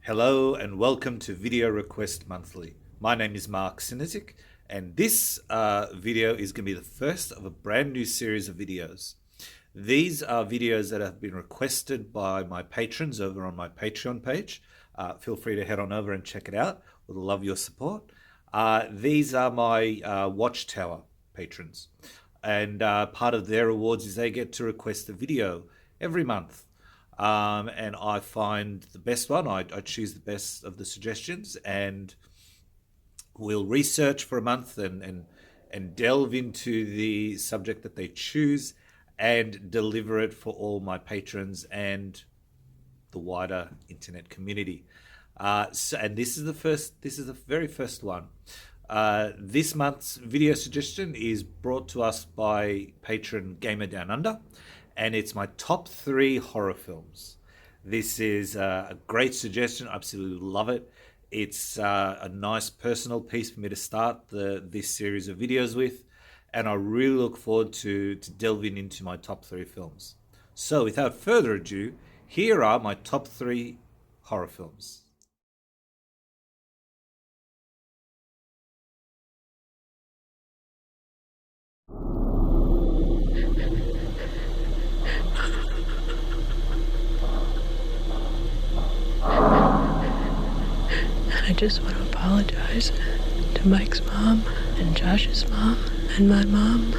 Hello and welcome to Video Request Monthly. My name is Mark Sinazik, and this video is going to be the first of a brand new series of videos. These are videos that have been requested by my patrons over on my Patreon page. Feel free to head on over and check it out. Would love your support. These are my Watchtower patrons, and part of their rewards is they get to request a video every month. And I find the best one. I choose the best of the suggestions, and we'll research for a month and delve into the subject that they choose and deliver it for all my patrons and the wider internet community. And this is the first. This is the very first one. This month's video suggestion is brought to us by patron Gamer Down Under, and it's my top 3 horror films. This is a great suggestion. I absolutely love it. It's a nice personal piece for me to start this series of videos with, and I really look forward to delving into my top 3 films. So, without further ado, here are my top 3 horror films. I just want to apologize to Mike's mom and Josh's mom and my mom.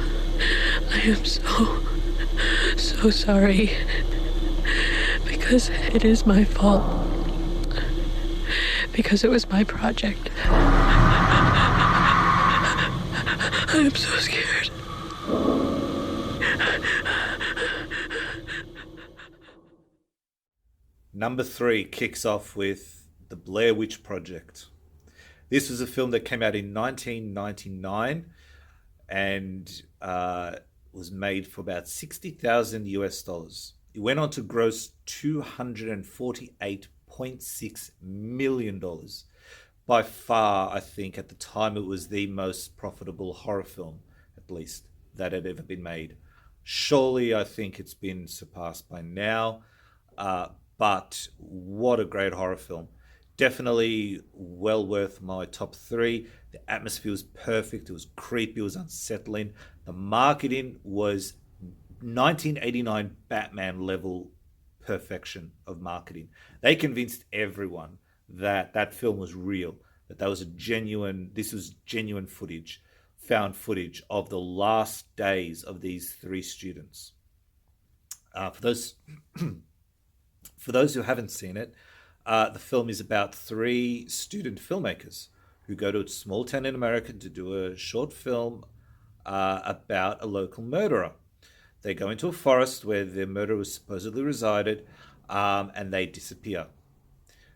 I am so sorry because it is my fault. Because it was my project. I am so scared. Number 3 kicks off with The Blair Witch Project. This was a film that came out in 1999 and was made for about 60,000 US dollars. It went on to gross $248.6 million. By far, I think at the time it was the most profitable horror film, at least, that had ever been made. Surely, I think it's been surpassed by now. But what a great horror film. Definitely well worth my top 3. The atmosphere was perfect. It was creepy. It was unsettling. The marketing was 1989 Batman level perfection of marketing. They convinced everyone that that film was real, that was a genuine, this was genuine footage, found footage of the last days of these 3 students. For those For those who haven't seen it, the film is about 3 student filmmakers who go to a small town in America to do a short film about a local murderer. They go into a forest where the murderer supposedly resided, and they disappear.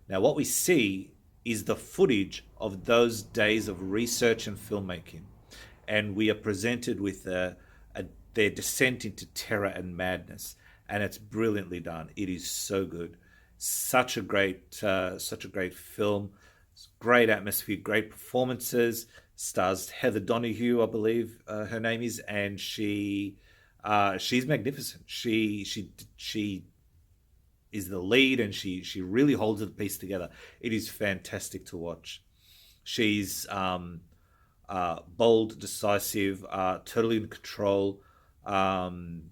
Now, what we see is the footage of those days of research and filmmaking, and we are presented with their descent into terror and madness, and it's brilliantly done. It is so good, such a great film, great atmosphere, great performances. Stars Heather Donahue, I believe her name is, and she's magnificent. She is the lead, and she really holds the piece together. It is fantastic to watch. She's bold, decisive, totally in control, um,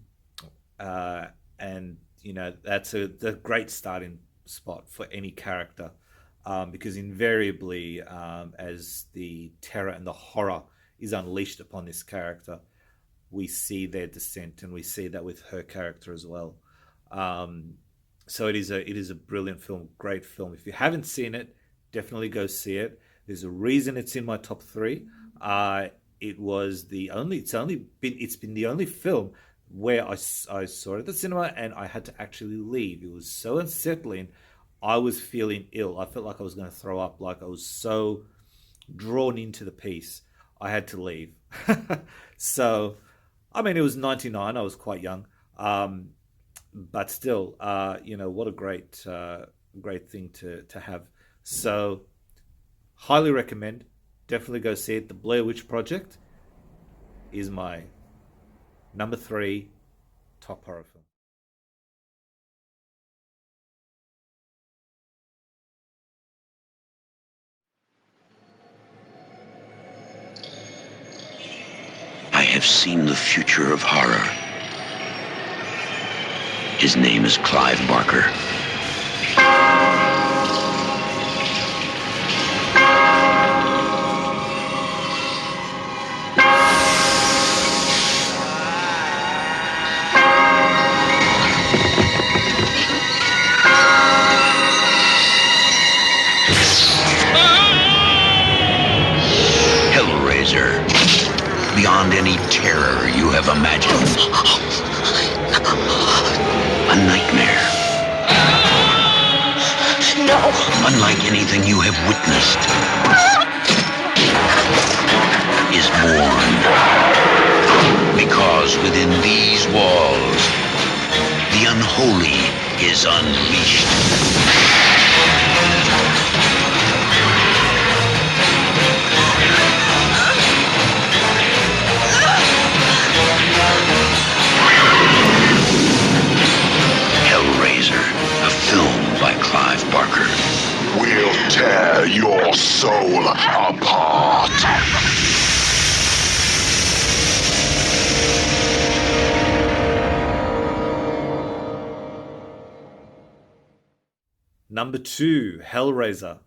and that's the great starting spot for any character, because invariably, as the terror and the horror is unleashed upon this character, we see their descent, and we see that with her character as well. Um, so it is a brilliant film, great film. If you haven't seen it, definitely go see it. There's a reason it's in my top 3. It was the only. It's been the only film where I saw it at the cinema and I had to actually leave. It was so unsettling. I was feeling ill. I felt like I was going to throw up. Like I was so drawn into the piece. I had to leave. So, I mean, it was 99. I was quite young. But still, what a great thing to have. So, highly recommend. Definitely go see it. The Blair Witch Project is my number 3 top horror film. have seen the future of horror. His name is Clive Barker. Beyond any terror you have imagined. A nightmare. No. Unlike anything you have witnessed, is born. Because within these walls, the unholy is unleashed. A film by Clive Barker. We'll tear your soul apart. Number 2, Hellraiser.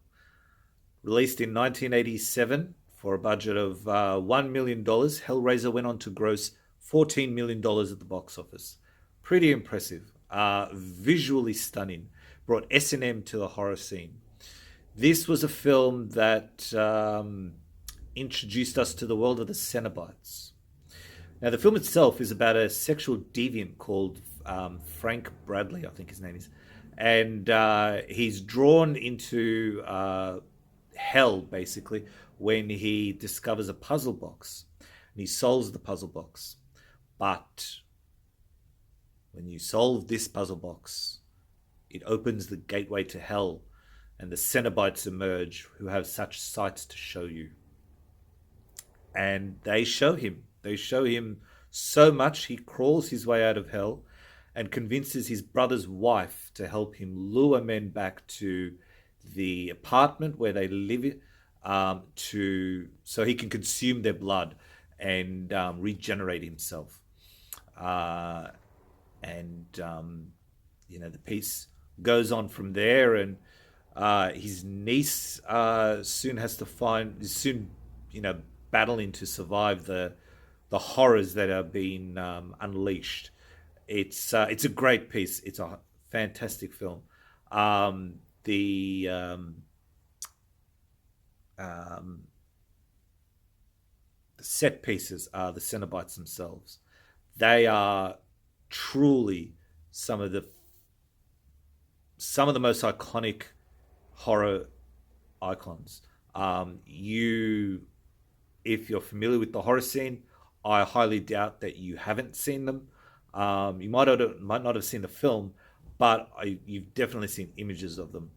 Released in 1987 for a budget of $1 million, Hellraiser went on to gross $14 million at the box office. Pretty impressive. Visually stunning. Brought S&M to the horror scene. This was a film that introduced us to the world of the Cenobites. Now, the film itself is about a sexual deviant called Frank Bradley, I think his name is. And he's drawn into hell, basically, when he discovers a puzzle box. And he solves the puzzle box. But when you solve this puzzle box, it opens the gateway to hell, and the Cenobites emerge who have such sights to show you. And they show him. They show him so much he crawls his way out of hell and convinces his brother's wife to help him lure men back to the apartment where they live so he can consume their blood and regenerate himself. The piece goes on from there, and his niece soon battling to survive the horrors that are being unleashed. It's a great piece. It's a fantastic film. The set pieces are the Cenobites themselves. They are truly some of the most iconic horror icons. If you're familiar with the horror scene, I highly doubt that you haven't seen them. You might not have seen the film, but you've definitely seen images of them.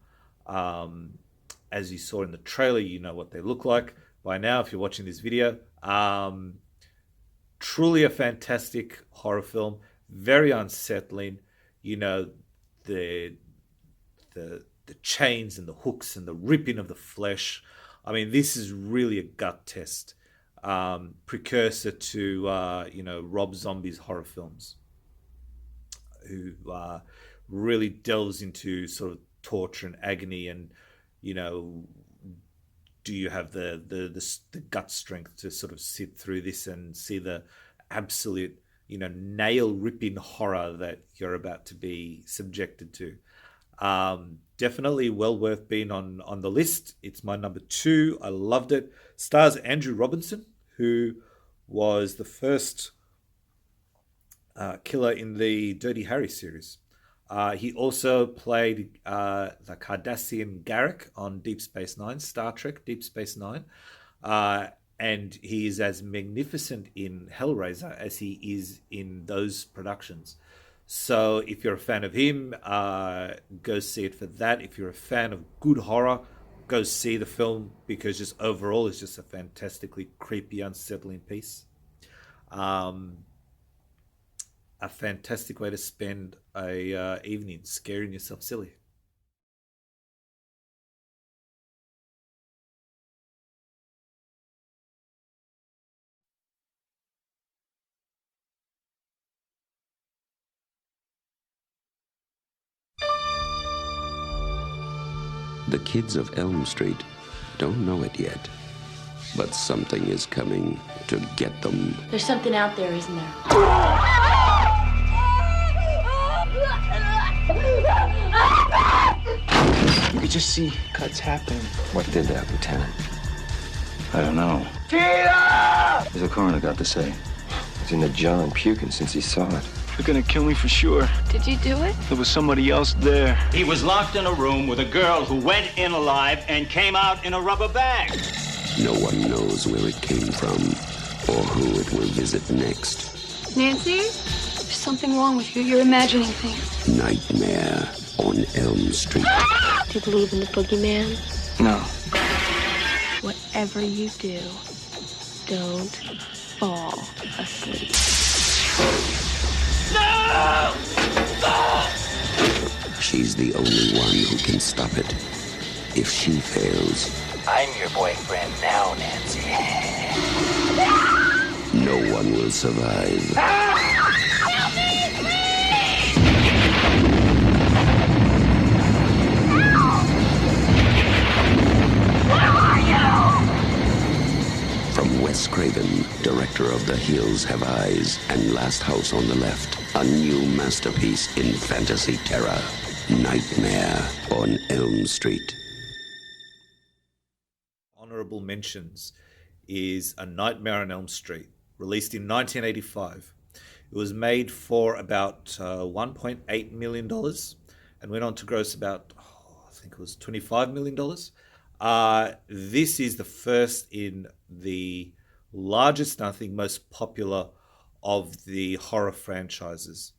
As you saw in the trailer, you know what they look like by now if you're watching this video. Truly a fantastic horror film, very unsettling. The chains and the hooks and the ripping of the flesh. I mean, this is really a gut test, precursor to Rob Zombie's horror films, who really delves into sort of torture and agony, and do you have the gut strength to sort of sit through this and see the absolute nail ripping horror that you're about to be subjected to. Definitely well worth being on the list. It's my number 2. I loved it. Stars Andrew Robinson, who was the first killer in the Dirty Harry series. He also played the Cardassian Garak on Deep Space Nine, Star Trek Deep Space Nine. And he is as magnificent in Hellraiser as he is in those productions. So if you're a fan of him, go see it for that. If you're a fan of good horror, go see the film, because just overall it's just a fantastically creepy, unsettling piece. A fantastic way to spend a evening scaring yourself silly. The kids of Elm Street don't know it yet, but something is coming to get them. There's something out there, isn't there? You could just see cuts happen. What did that, Lieutenant? I don't know. Tina! What's the coroner got to say? He's in the jar and puking since he saw it. They're gonna kill me for sure. Did you do it? There was somebody else there. He was locked in a room with a girl who went in alive and came out in a rubber bag. No one knows where it came from or who it will visit next. Nancy? There's something wrong with you. You're imagining things. Nightmare on Elm Street. Do you believe in the boogeyman? No. Whatever you do, don't fall asleep. No! She's the only one who can stop it. If she fails, I'm your boyfriend now, Nancy. no one will survive. Help me, please! Where are you? From Wes Craven, director of The Hills Have Eyes and Last House on the Left, a new masterpiece in fantasy terror, Nightmare on Elm Street. Honorable mentions is A Nightmare on Elm Street, released in 1985. It was made for about $1.8 million and went on to gross about, I think it was $25 million. This is the first in the largest and I think most popular of the horror franchises.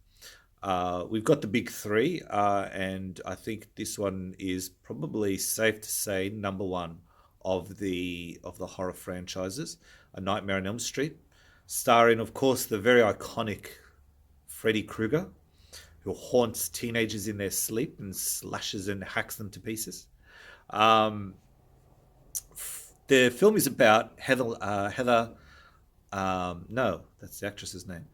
We've got the big three, and I think this one is probably safe to say number one of the horror franchises. A Nightmare on Elm Street, starring, of course, the very iconic Freddy Krueger, who haunts teenagers in their sleep and slashes and hacks them to pieces. The film is about Heather. No, that's the actress's name.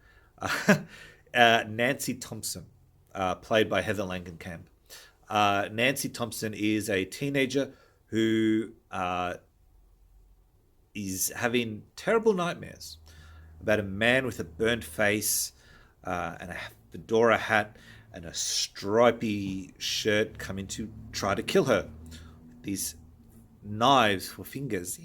Nancy Thompson, played by Heather Langenkamp. Nancy Thompson is a teenager who is having terrible nightmares about a man with a burnt face and a fedora hat and a stripy shirt coming to try to kill her. These knives for fingers.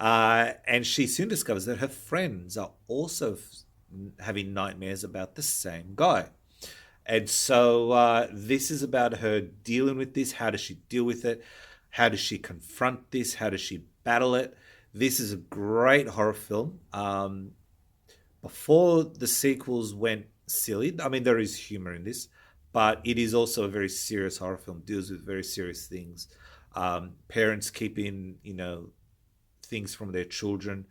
And she soon discovers that her friends are also having nightmares about the same guy. And so this is about her dealing with this. How does she deal with it? How does she confront this? How does she battle it? This is a great horror film. Before the sequels went silly, I mean, there is humor in this, but it is also a very serious horror film, deals with very serious things. Parents keeping, things from their children,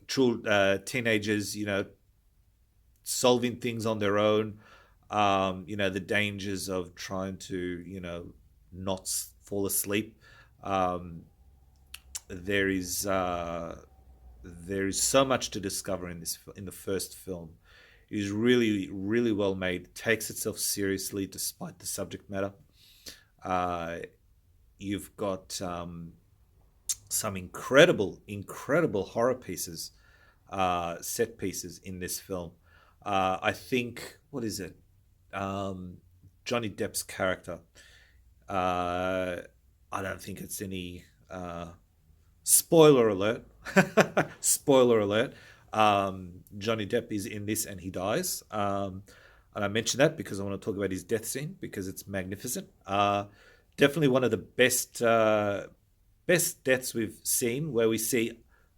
teenagers, solving things on their own, the dangers of trying to, not fall asleep. There is so much to discover in the first film. It is really, really well made. It takes itself seriously despite the subject matter. You've got some incredible horror pieces, set pieces in this film. I think, what is it? Johnny Depp's character. I don't think it's any spoiler alert. Spoiler alert. Johnny Depp is in this and he dies. And I mention that because I want to talk about his death scene because it's magnificent. Definitely one of the best deaths we've seen, where we see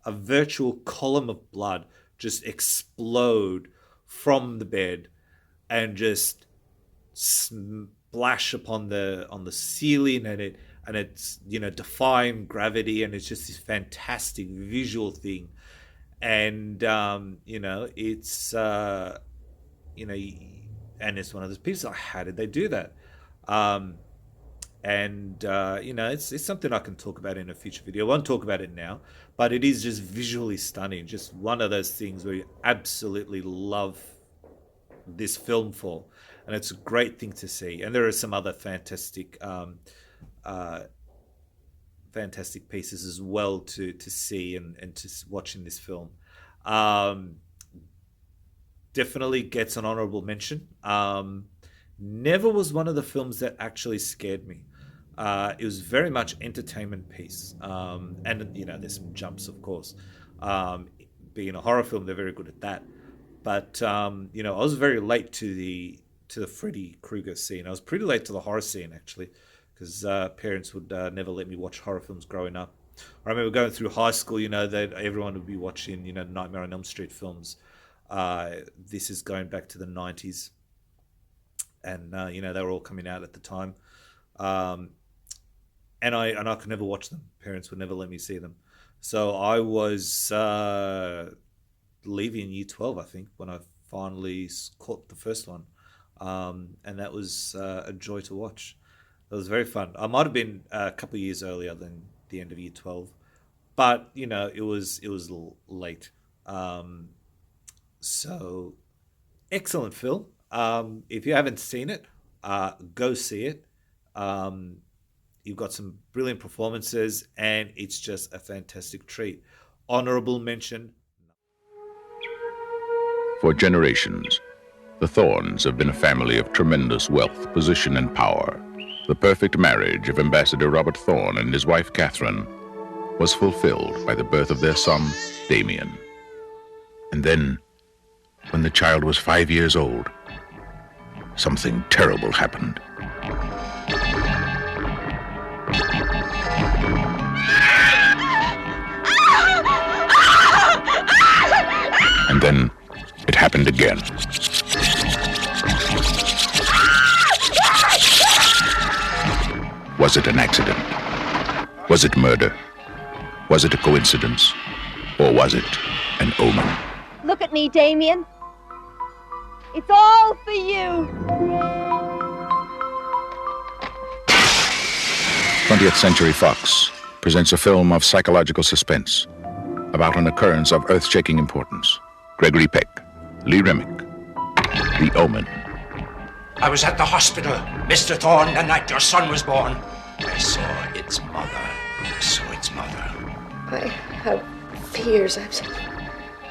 a virtual column of blood just explode from the bed and just splash upon the ceiling, and it's defying gravity, and it's just this fantastic visual thing. And it's and it's one of those pieces like, how did they do that? It's something I can talk about in a future video. I won't talk about it now, but it is just visually stunning. Just one of those things where you absolutely love this film for. and it's a great thing to see. And there are some other fantastic fantastic pieces as well to see and to watch in this film. Um, Definitely gets an honorable mention. Never was one of the films that actually scared me. It was very much entertainment piece, and there's some jumps, of course. Um, Being a horror film, they're very good at that. But I was very late to the Freddy Krueger scene. I was pretty late to the horror scene actually, because parents would never let me watch horror films growing up. I remember going through high school, that everyone would be watching, Nightmare on Elm Street films. This is going back to the 90s, and they were all coming out at the time. Um, and I could never watch them. Parents would never let me see them. So I was leaving year 12, I think, when I finally caught the first one, and that was a joy to watch. It was very fun. I might have been a couple of years earlier than the end of year 12, but it was late. So excellent film. If you haven't seen it, go see it. You've got some brilliant performances, and it's just a fantastic treat. Honorable mention. For generations, the Thorns have been a family of tremendous wealth, position, and power. The perfect marriage of Ambassador Robert Thorne and his wife Catherine was fulfilled by the birth of their son, Damien. And then, when the child was 5 years old, something terrible happened. And then it happened again. Was it an accident? Was it murder? Was it a coincidence? Or was it an omen? Look at me, Damien. It's all for you. 20th Century Fox presents a film of psychological suspense about an occurrence of earth-shaking importance. Gregory Peck, Lee Remick, The Omen. I was at the hospital, Mr. Thorne, the night your son was born. I saw its mother. I saw its mother. I have fears. I have some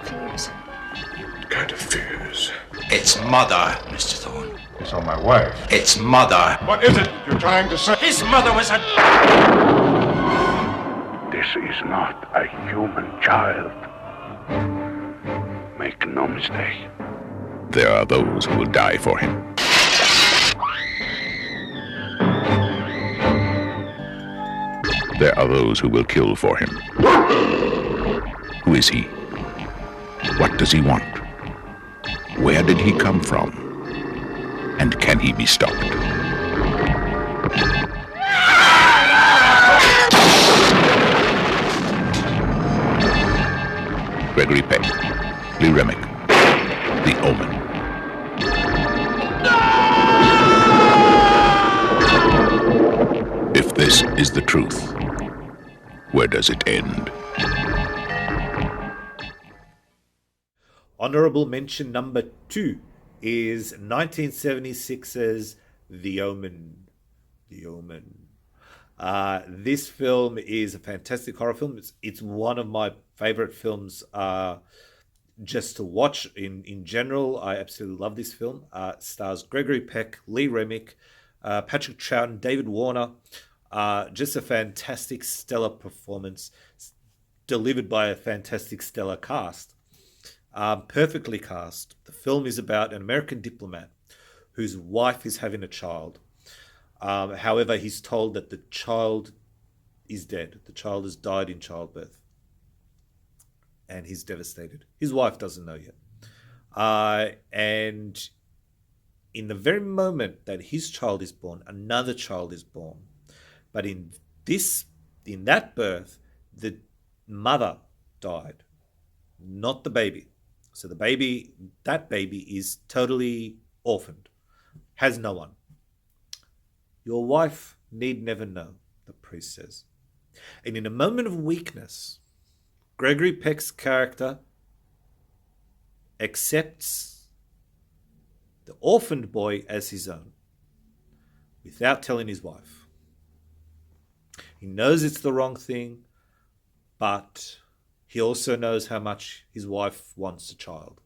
fears. What kind of fears? Its mother, Mr. Thorne. You saw my wife. Its mother. What is it you're trying to say? His mother was a... This is not a human child. Make no mistake. There are those who will die for him. There are those who will kill for him. Who is he? What does he want? Where did he come from? And can he be stopped? Gregory Peck, Lee Remick, The Omen. If this is the truth, where does it end? Honorable mention number 2 is 1976's The Omen. The Omen. This film is a fantastic horror film. It's one of my favorite films just to watch in general. I absolutely love this film. Stars Gregory Peck, Lee Remick, Patrick Troughton, David Warner. Just a fantastic, stellar performance delivered by a fantastic, stellar cast. Perfectly cast. The film is about an American diplomat whose wife is having a child. However, he's told that the child is dead. The child has died in childbirth. And he's devastated. His wife doesn't know yet. And in the very moment that his child is born, another child is born. But in that birth, the mother died, not the baby. So that baby is totally orphaned, has no one. Your wife need never know, the priest says. And in a moment of weakness, Gregory Peck's character accepts the orphaned boy as his own, without telling his wife. He knows it's the wrong thing, but he also knows how much his wife wants a child.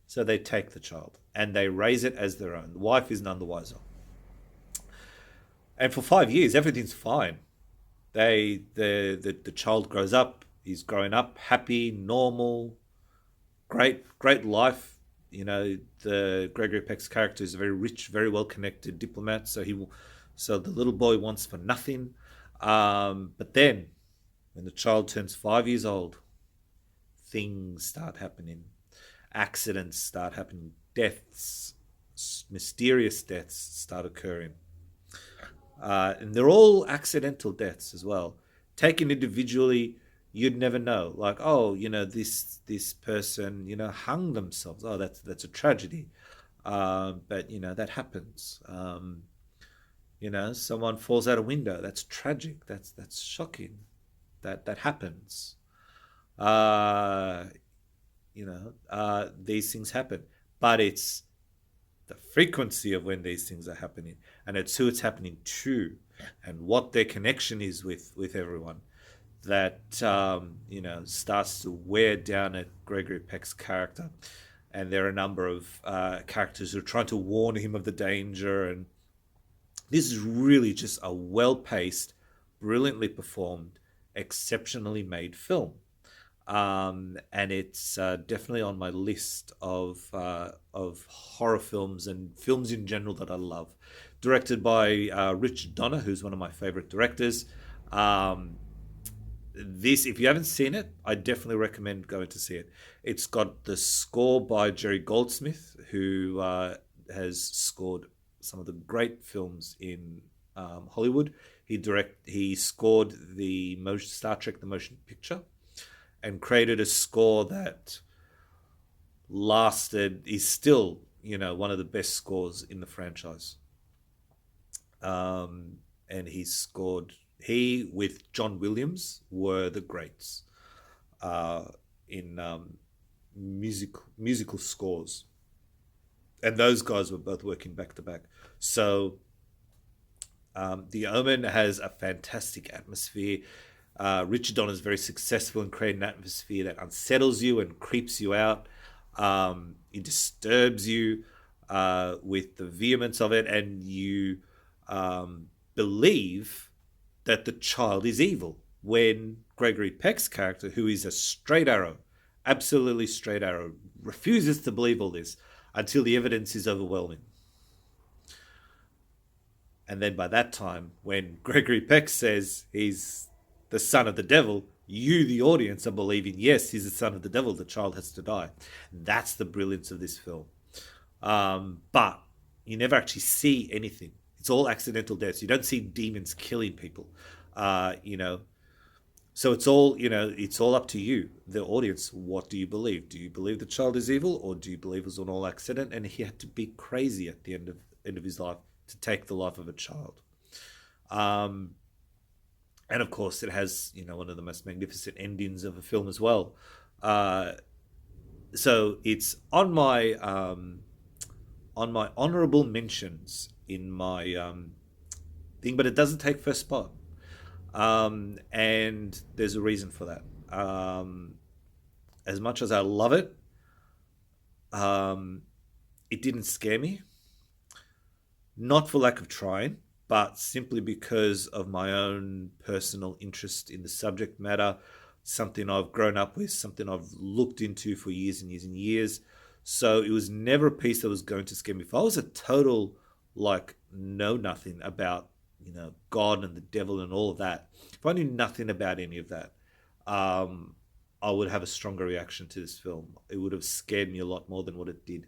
So they take the child and they raise it as their own. The wife is none the wiser. And for 5 years, everything's fine. The child grows up. He's growing up happy, normal, great life. You know, the Gregory Peck's character is a very rich, very well-connected diplomat. So the little boy wants for nothing. But then, when the child turns 5 years old, things start happening. Accidents start happening. Deaths, mysterious deaths start occurring. And they're all accidental deaths as well. Taken individually, you'd never know. Like, oh, you know, this person, you know, hung themselves. Oh, that's a tragedy. But you know, that happens. You know, someone falls out a window. That's tragic. That's shocking. That happens. You know, these things happen, but it's the frequency of when these things are happening, and it's who it's happening to, and what their connection is with everyone, that you know, starts to wear down at Gregory Peck's character. And there are a number of characters who are trying to warn him of the danger, and this is really just a well-paced, brilliantly performed, exceptionally made film. And it's definitely on my list of horror films and films in general that I love. Directed by Richard Donner, who's one of my favorite directors. This, if you haven't seen it, I definitely recommend going to see it. It's got the score by Jerry Goldsmith, who has scored some of the great films in Hollywood. He scored the Star Trek: The Motion Picture, and created a score that is still, you know, one of the best scores in the franchise. And he with John Williams were the greats in musical scores. And those guys were both working back to back. So The Omen has a fantastic atmosphere. Richard Donner is very successful in creating an atmosphere that unsettles you and creeps you out. It disturbs you with the vehemence of it, and you believe that the child is evil, when Gregory Peck's character, who is a straight arrow, absolutely straight arrow, refuses to believe all this until the evidence is overwhelming. And then by that time, when Gregory Peck says he's the son of the devil, you, the audience, are believing, yes, he's the son of the devil, the child has to die. That's the brilliance of this film. But you never actually see anything. It's all accidental deaths. You don't see demons killing people, you know. So it's all, you know, it's all up to you, the audience. What do you believe? Do you believe the child is evil, or do you believe it was an all accident and he had to be crazy at the end of his life to take the life of a child? And of course, it has, you know, one of the most magnificent endings of a film as well. So it's on my honorable mentions in my thing, but it doesn't take first spot. And there's a reason for that. As much as I love it, it didn't scare me. Not for lack of trying, but simply because of my own personal interest in the subject matter, something I've grown up with, something I've looked into for years and years and years. So it was never a piece that was going to scare me. If I was a total, like, know nothing about, you know, God and the devil and all of that, if I knew nothing about any of that, I would have a stronger reaction to this film. It would have scared me a lot more than what it did.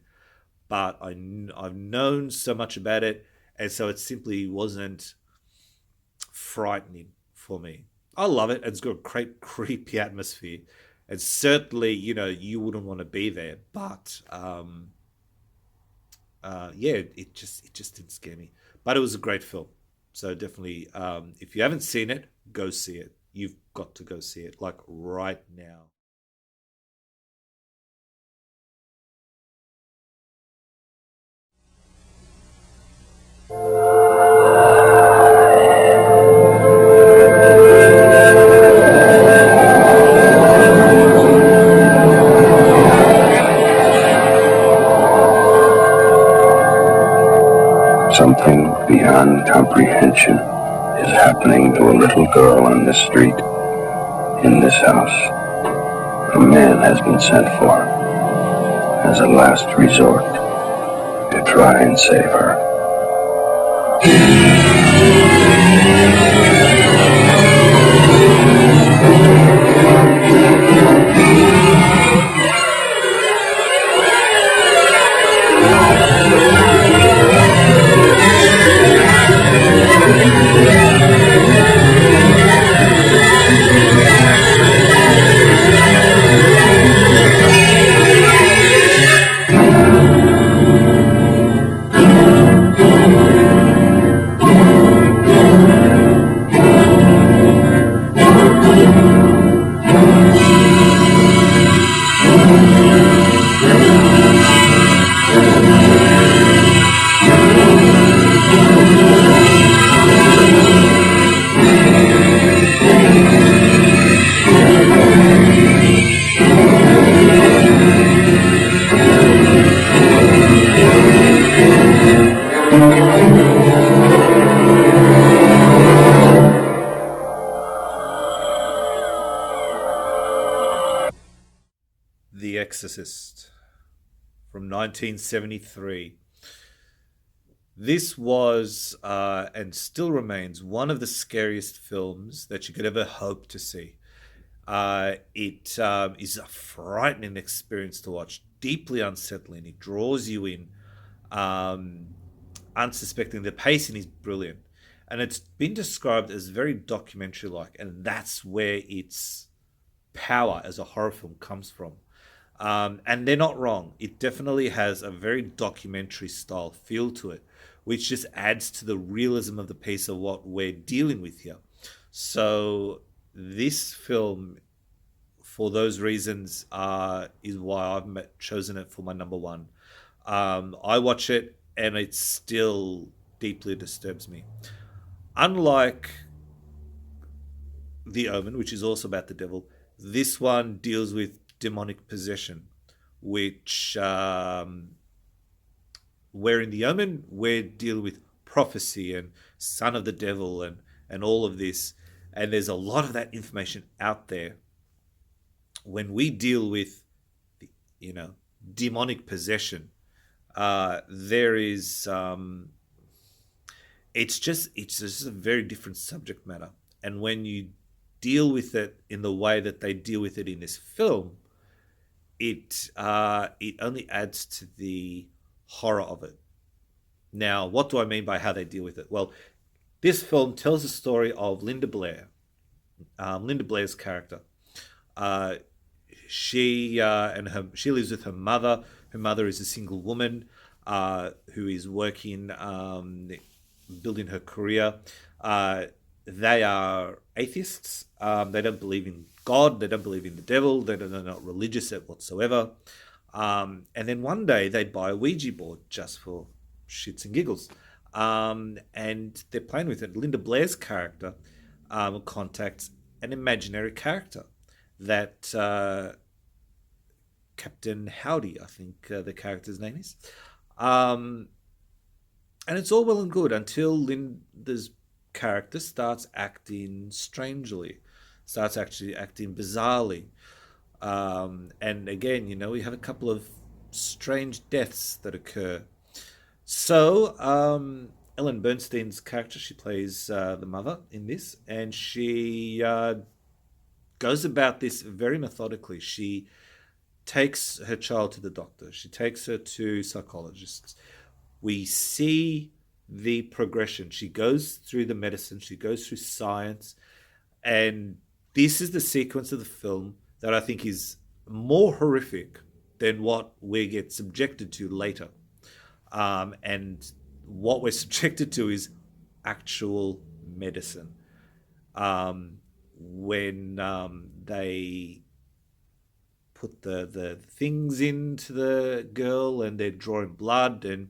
But I've known so much about it, and so it simply wasn't frightening for me. I love it. It's got a great creepy atmosphere, and certainly, you know, you wouldn't want to be there. But yeah, it just didn't scare me. But it was a great film. So definitely, if you haven't seen it, go see it. You've got to go see it, like right now. beyond comprehension is happening to a little girl on this street, in this house. A man has been sent for as a last resort to try and save her. The Exorcist from 1973. This was and still remains one of the scariest films that you could ever hope to see. It is a frightening experience to watch, deeply unsettling. It draws you in, unsuspecting. The pacing is brilliant, and it's been described as very documentary-like, and that's where its power as a horror film comes from. And they're not wrong. It definitely has a very documentary style feel to it, which just adds to the realism of the piece of what we're dealing with here. So this film, for those reasons, is why I've chosen it for my number one. I watch it and it still deeply disturbs me. Unlike The Omen, which is also about the devil, this one deals with demonic possession, which where in The Omen we're dealing with prophecy and son of the devil and all of this, and there's a lot of that information out there. When we deal with demonic possession, there is it's just a very different subject matter, and when you deal with it in the way that they deal with it in this film, it only adds to the horror of it. Now, what do I mean by how they deal with it? Well, this film tells the story of Linda Blair, Linda Blair's character. She lives with her mother. Her mother is a single woman who is working, building her career. They are atheists. They don't believe in God. They don't believe in the devil. They're not religious whatsoever. And then one day they buy a Ouija board just for shits and giggles. And they're playing with it. Linda Blair's character contacts an imaginary character that Captain Howdy, I think the character's name is. And it's all well and good until Linda's character starts acting strangely, starts actually acting bizarrely. And again, we have a couple of strange deaths that occur. So Ellen Bernstein's character, she plays the mother in this, and she goes about this very methodically. She takes her child to the doctor. She takes her to psychologists. We see the progression. She goes through the medicine. She goes through science. And this is the sequence of the film that I think is more horrific than what we get subjected to later. And what we're subjected to is actual medicine. When they put the things into the girl and they're drawing blood, and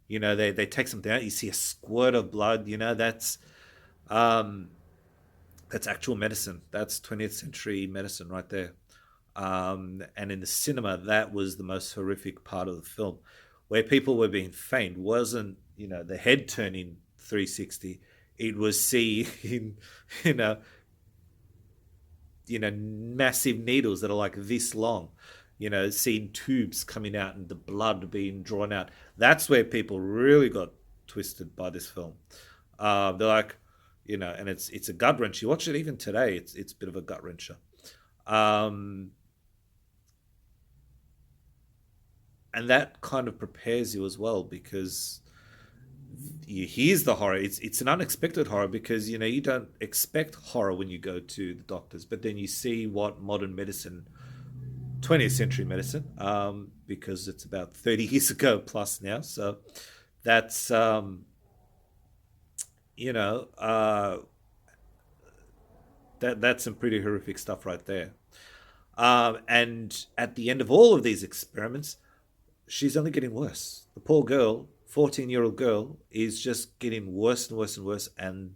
they take something out, you see a squirt of blood, that's actual medicine. That's 20th century medicine right there. And in the cinema, that was the most horrific part of the film. Where people were being faint wasn't, the head turning 360. It was seeing, you know, massive needles that are like this long, seeing tubes coming out and the blood being drawn out. That's where people really got twisted by this film. They're like, and it's a gut wrench. You watch it even today, it's a bit of a gut wrencher. And that kind of prepares you as well, because here's the horror. It's an unexpected horror, because you don't expect horror when you go to the doctors, but then you see what modern medicine, 20th century medicine, because it's about 30 years ago plus now. So that's that's some pretty horrific stuff right there. And at the end of all of these experiments, she's only getting worse. The poor girl, 14-year-old girl, is just getting worse and worse and worse. And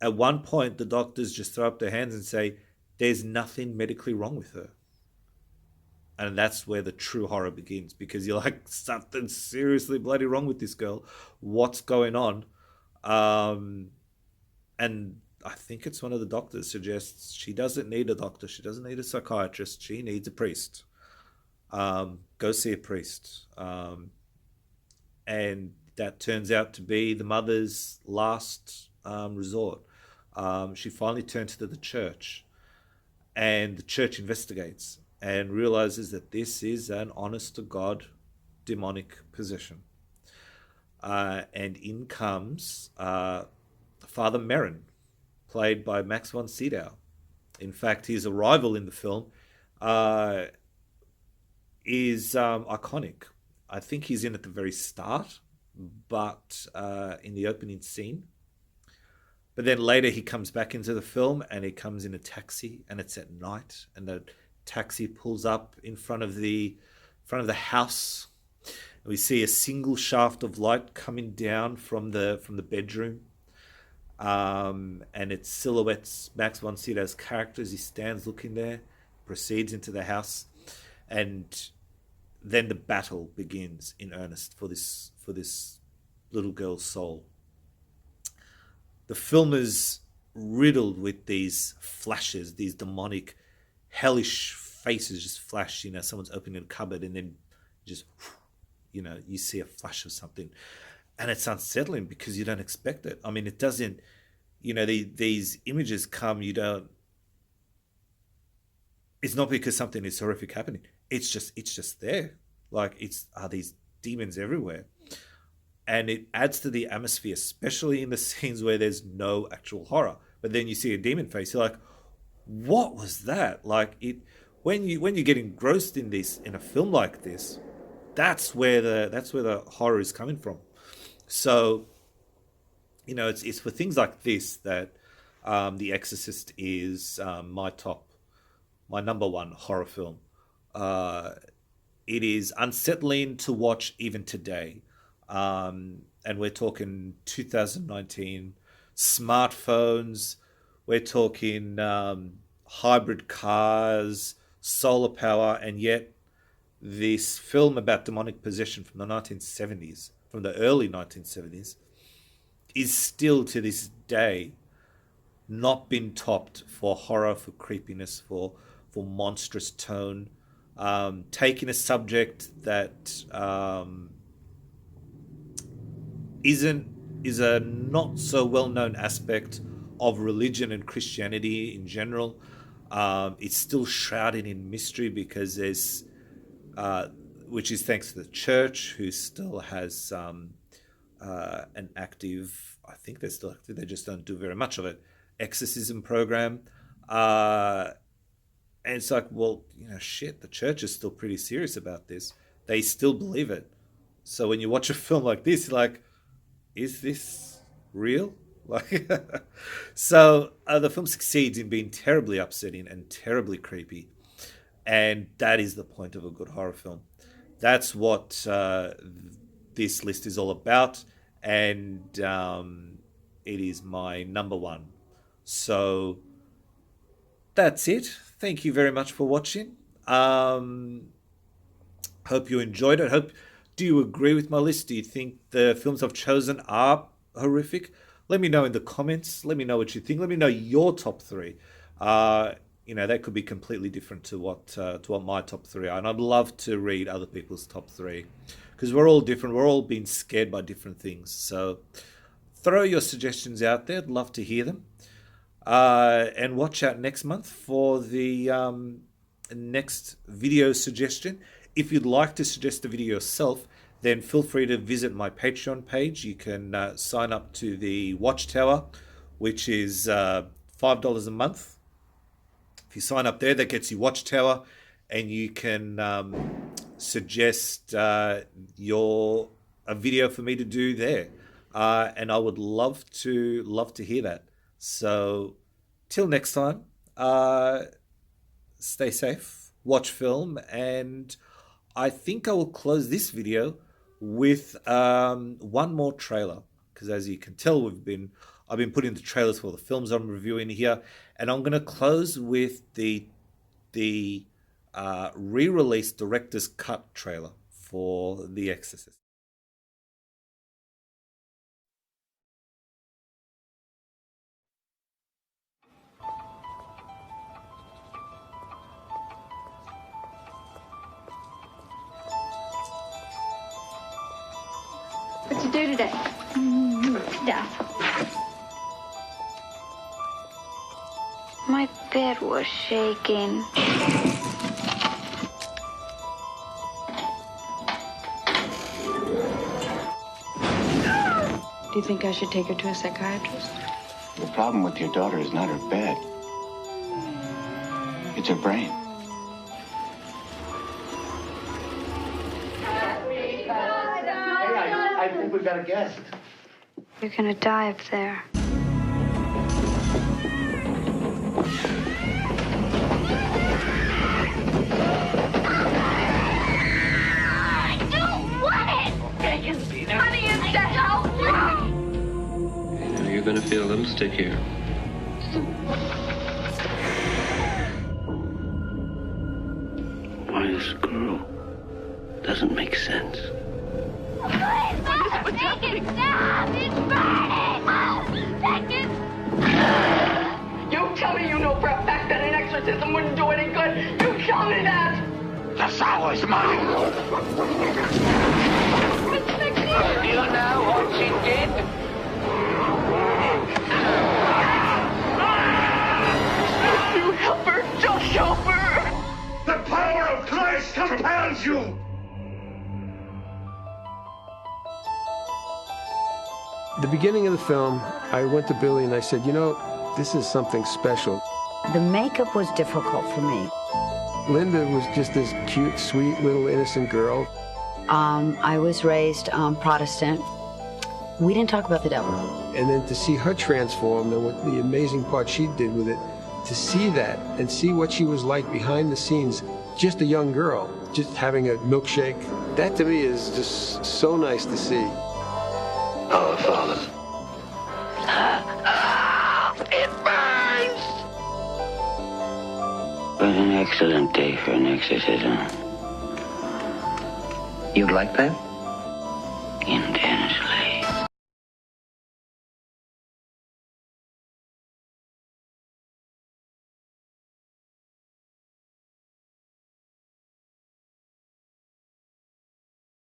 at one point, the doctors just throw up their hands and say, there's nothing medically wrong with her. And that's where the true horror begins, because you're like, something seriously bloody wrong with this girl. What's going on? And I think it's one of the doctors suggests she doesn't need a doctor. She doesn't need a psychiatrist. She needs a priest. Go see a priest. And that turns out to be the mother's last resort. She finally turns to the church, and the church investigates and realizes that this is an honest-to-God demonic possession. And in comes Father Merrin, played by Max von Sydow. In fact, his arrival in the film is iconic. I think he's in at the very start, but in the opening scene. But then later he comes back into the film, and he comes in a taxi, and it's at night, and the taxi pulls up in front of the house. And we see a single shaft of light coming down from the bedroom, and it silhouettes Max von Sydow's character as he stands looking there, proceeds into the house, and then the battle begins in earnest for this little girl's soul. The film is riddled with these flashes, these demonic, hellish faces just flash. Someone's opening a cupboard, and then just, you see a flash of something, and it's unsettling because you don't expect it. I mean, it doesn't. These images come. You don't. It's not because something is horrific happening. It's just there. Like, are these demons everywhere? And it adds to the atmosphere, especially in the scenes where there's no actual horror. But then you see a demon face, you're like, what was that? Like, when you get engrossed in a film like this, that's where the horror is coming from. So, it's for things like this that The Exorcist is my number one horror film. It is unsettling to watch even today. And we're talking 2019 smartphones. We're talking hybrid cars, solar power, and yet this film about demonic possession from the 1970s, from the early 1970s, is still to this day not been topped for horror, for creepiness, for monstrous tone. Taking a subject that is a not so well-known aspect of religion and Christianity in general. It's still shrouded in mystery because there's, which is thanks to the church, who still has an active, I think they're still active, they just don't do very much of it, exorcism program. And it's like, well, shit, the church is still pretty serious about this. They still believe it. So when you watch a film like this, you're like, is this real? Like, so the film succeeds in being terribly upsetting and terribly creepy. And that is the point of a good horror film. That's what this list is all about. And it is my number one. So that's it. Thank you very much for watching. Hope you enjoyed it. Do you agree with my list? Do you think the films I've chosen are horrific, let me know in the comments. Let me know what you think. Let me know your top 3. That could be completely different to what my top 3 are. And I'd love to read other people's top 3 because we're all different. We're all being scared by different things. So throw your suggestions out there. I'd love to hear them. And watch out next month for the next video suggestion. If you'd like to suggest a video yourself, then feel free to visit my Patreon page. You can sign up to the Watchtower, which is $5 a month. If you sign up there, that gets you Watchtower, and you can suggest a video for me to do there. And I would love to hear that. So till next time, stay safe, watch film, and I think I will close this video with one more trailer, because as you can tell, I've been putting the trailers for the films I'm reviewing here, and I'm going to close with the re-released director's cut trailer for The Exorcist. What'd you do today? Stuff. My bed was shaking. Do you think I should take her to a psychiatrist? The problem with your daughter is not her bed. It's her brain. I think we've got a guest. You're gonna die up there. I don't want it! Honey, it's that You're gonna feel a little stickier. Why this girl doesn't make sense. Please, take it down! It's burning! Take it! You tell me you know for a fact that an exorcism wouldn't do any good. You tell me that! The soul is mine! You know what she did? You help her! Just help her! The power of Christ compels you! The beginning of the film, I went to Billy and I said, this is something special. The makeup was difficult for me. Linda was just this cute, sweet, little innocent girl. I was raised Protestant. We didn't talk about the devil. And then to see her transform and what the amazing part she did with it, to see that and see what she was like behind the scenes, just a young girl, just having a milkshake, that to me is just so nice to see. Our Father. It burns! But an excellent day for an exorcism. You'd like that? Indeed.